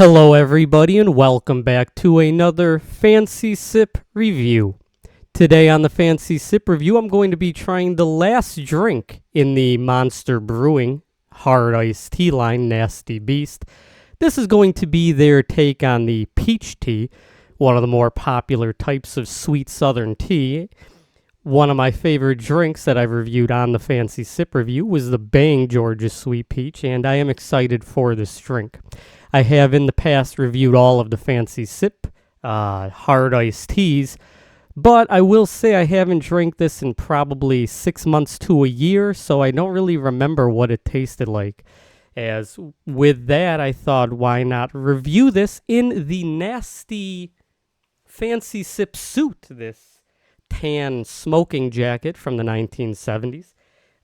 Hello, everybody, and welcome back to another Fancy Sip review. Today on the Fancy Sip review, I'm going to be trying the last drink in the Monster Brewing hard iced tea line, Nasty Beast. This is going to be their take on the peach tea, one of the more popular types of sweet southern tea. One of my favorite drinks that I've reviewed on the Fancy Sip review was the Bang Georgia Sweet Peach, and I am excited for this drink. I have in the past reviewed all of the Fancy Sip hard iced teas, but I will say I haven't drank this in probably 6 months to a year, so I don't really remember what it tasted like. As with that, I thought, why not review this in the Nasty Fancy Sip suit, this tan smoking jacket from the 1970s.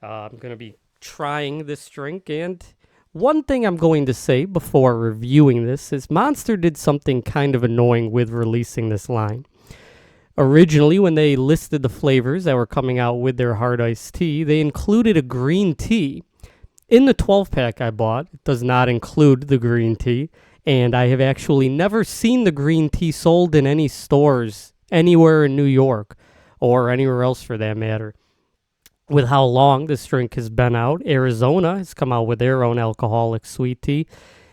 I'm going to be trying this drink, and one thing I'm going to say before reviewing this is Monster did something kind of annoying with releasing this line. Originally, when they listed the flavors that were coming out with their hard iced tea, they included a green tea. In the 12-pack I bought, it does not include the green tea, and I have actually never seen the green tea sold in any stores anywhere in New York, or anywhere else for that matter. With how long this drink has been out, Arizona has come out with their own alcoholic sweet tea,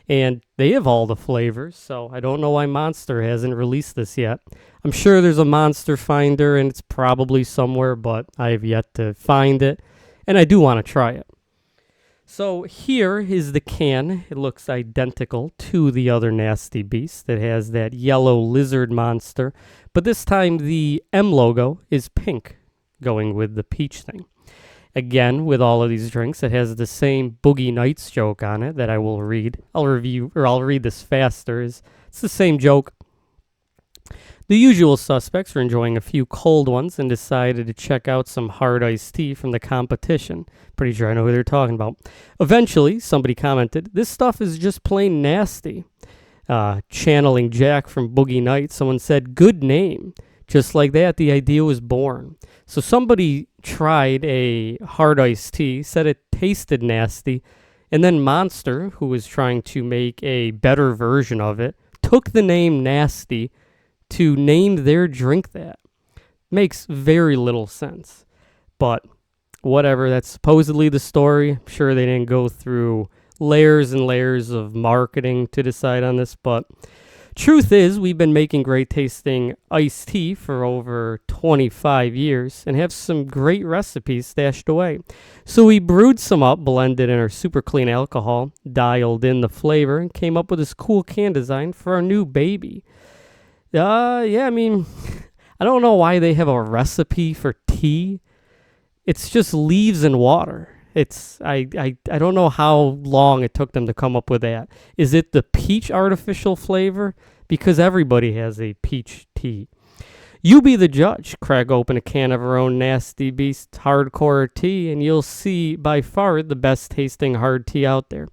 and they have all the flavors, so I don't know why Monster hasn't released this yet. I'm sure there's a Monster Finder, and it's probably somewhere, but I have yet to find it, and I do want to try it. So here is the can. It looks identical to the other Nasty Beast. It has that yellow lizard monster, but this time the M logo is pink, going with the peach thing. Again, with all of these drinks, it has the same Boogie Nights joke on it that I will read. I'll read this faster. It's the same joke. The usual suspects were enjoying a few cold ones and decided to check out some hard iced tea from the competition. Pretty sure I know who they're talking about. Eventually, somebody commented, "This stuff is just plain nasty." Channeling Jack from Boogie Nights, someone said, "Good name." Just like that, the idea was born. So somebody tried a hard iced tea, said it tasted nasty, and then Monster, who was trying to make a better version of it, took the name Nasty to name their drink that. Makes very little sense. But whatever, that's supposedly the story. I'm sure they didn't go through layers and layers of marketing to decide on this, but truth is, we've been making great tasting iced tea for over 25 years and have some great recipes stashed away. So we brewed some up, blended in our super clean alcohol, dialed in the flavor, and came up with this cool can design for our new baby. I mean, I don't know why they have a recipe for tea. It's just leaves and water. I don't know how long it took them to come up with that. Is it the peach artificial flavor? Because everybody has a peach tea. You be the judge. Crack open a can of our own Nasty Beast hardcore tea, and you'll see by far the best tasting hard tea out there.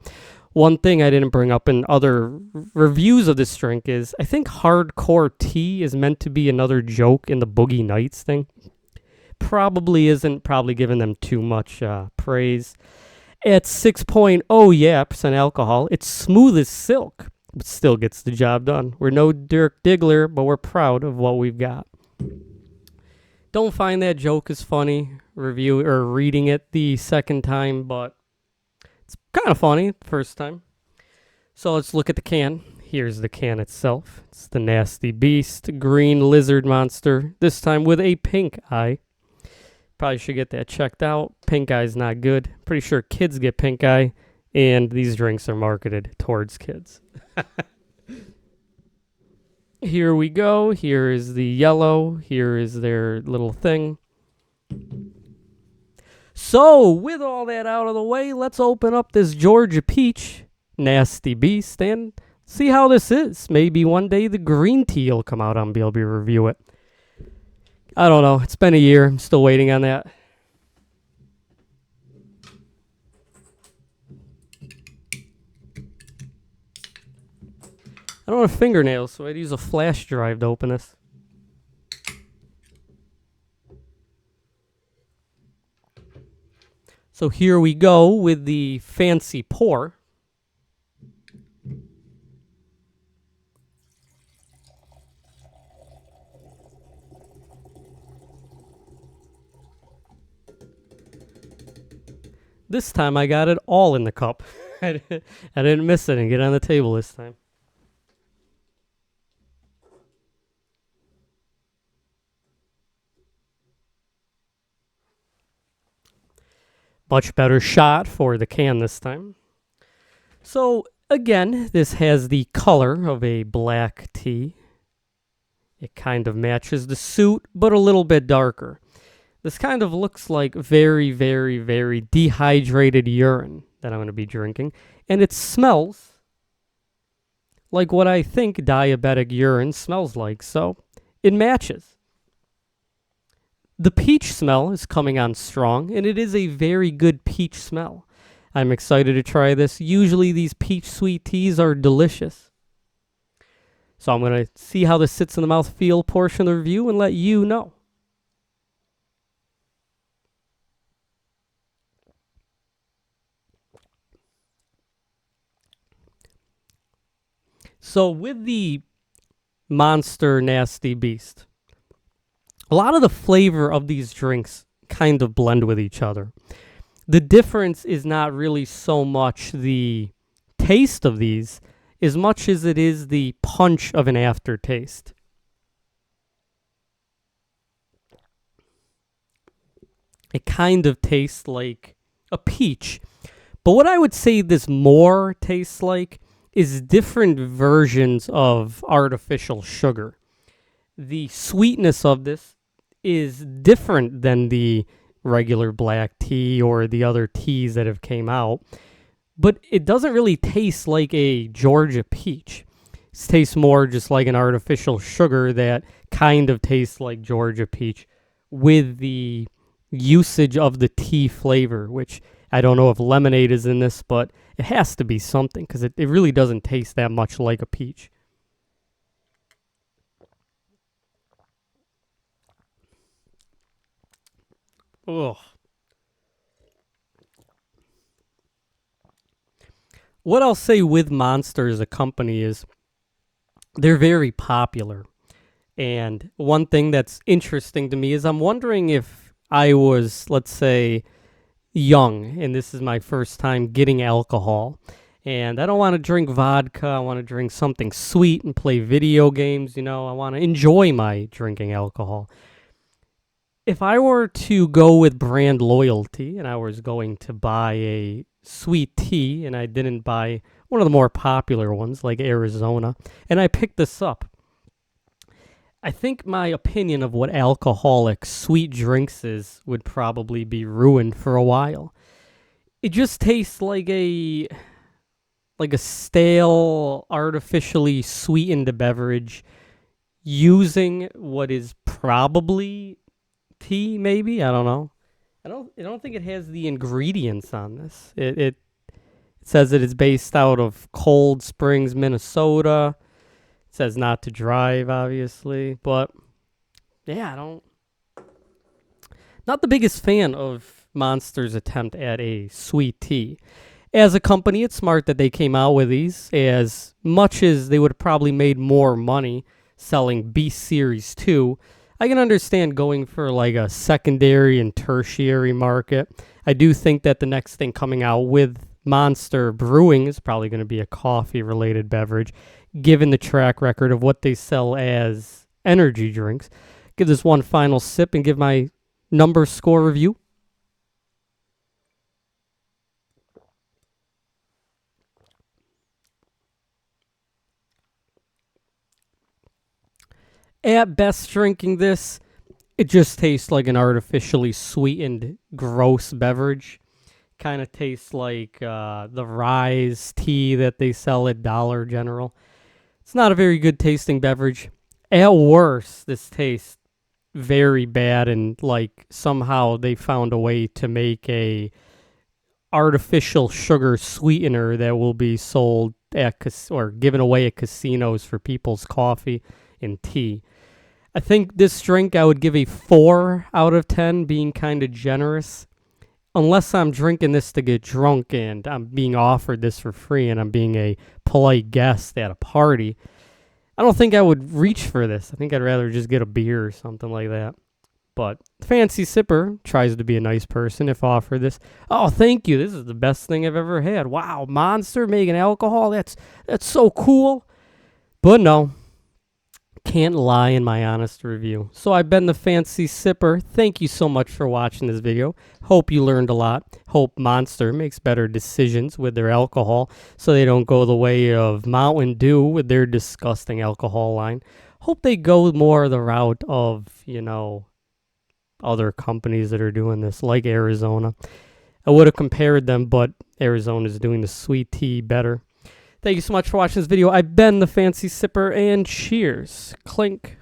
One thing I didn't bring up in other reviews of this drink is I think hardcore tea is meant to be another joke in the Boogie Nights thing. Probably isn't, probably giving them too much praise. At 6.0% alcohol, it's smooth as silk, but still gets the job done. We're no Dirk Diggler, but we're proud of what we've got. Don't find that joke as funny, reading it the second time, but it's kind of funny the first time. So let's look at the can. Here's the can itself. It's the Nasty Beast green lizard monster, this time with a pink eye. Probably should get that checked out. Pink eye's not good. Pretty sure kids get pink eye, and these drinks are marketed towards kids. Here we go. Here is the yellow. Here is their little thing. So, with all that out of the way, let's open up this Georgia Peach Nasty Beast and see how this is. Maybe one day the green tea will come out and I'll be able to review it. I don't know. It's been a year. I'm still waiting on that. I don't have fingernails, so I'd use a flash drive to open this. So here we go with the fancy pour. This time I got it all in the cup. I didn't miss it and get on the table this time. Much better shot for the can this time. So again, this has the color of a black tea. It kind of matches the suit, but a little bit darker. This kind of looks like very, very, very dehydrated urine that I'm going to be drinking. And it smells like what I think diabetic urine smells like. So it matches. The peach smell is coming on strong, and it is a very good peach smell. I'm excited to try this. Usually these peach sweet teas are delicious. So I'm going to see how this sits in the mouthfeel portion of the review and let you know. So with the Monster Nasty Beast, a lot of the flavor of these drinks kind of blend with each other. The difference is not really so much the taste of these as much as it is the punch of an aftertaste. It kind of tastes like a peach. But what I would say this more tastes like is different versions of artificial sugar. The sweetness of this is different than the regular black tea or the other teas that have came out, but it doesn't really taste like a Georgia peach. It tastes more just like an artificial sugar that kind of tastes like Georgia peach with the usage of the tea flavor, which I don't know if lemonade is in this, but it has to be something because it really doesn't taste that much like a peach. Ugh. What I'll say with Monster as a company is they're very popular. And one thing that's interesting to me is I'm wondering if I was, let's say, young and this is my first time getting alcohol and I don't want to drink vodka. I want to drink something sweet and play video games. I want to enjoy my drinking alcohol. If I were to go with brand loyalty and I was going to buy a sweet tea and I didn't buy one of the more popular ones like Arizona and I picked this up, I think my opinion of what alcoholic sweet drinks is would probably be ruined for a while. It just tastes like a stale, artificially sweetened beverage using what is probably tea, maybe. I don't know. I don't think it has the ingredients on this. It says that it's based out of Cold Springs, Minnesota. It says not to drive, obviously, but yeah, not the biggest fan of Monster's attempt at a sweet tea. As a company, it's smart that they came out with these, as much as they would have probably made more money selling Beast Series 2. I can understand going for like a secondary and tertiary market. I do think that the next thing coming out with Monster Brewing is probably going to be a coffee-related beverage, given the track record of what they sell as energy drinks. Give this one final sip and give my number score review. At best, drinking this, it just tastes like an artificially sweetened, gross beverage. Kind of tastes like the Rise tea that they sell at Dollar General. It's not a very good tasting beverage. At worst, this tastes very bad, and like somehow they found a way to make a artificial sugar sweetener that will be sold at or given away at casinos for people's coffee and tea. I think this drink I would give a 4 out of 10, being kind of generous. Unless I'm drinking this to get drunk and I'm being offered this for free and I'm being a polite guest at a party, I don't think I would reach for this. I think I'd rather just get a beer or something like that. But Fancy Sipper tries to be a nice person if offered this. Oh, thank you. This is the best thing I've ever had. Wow, Monster making alcohol. That's so cool. But no, can't lie in my honest review. So I've been the Fancy Sipper. Thank you so much for watching this video. Hope you learned a lot. Hope Monster makes better decisions with their alcohol so they don't go the way of Mountain Dew with their disgusting alcohol line. Hope they go more the route of, other companies that are doing this, like Arizona. I would have compared them, but Arizona is doing the sweet tea better. Thank you so much for watching this video. I've been the Fancy Sipper, and cheers. Clink.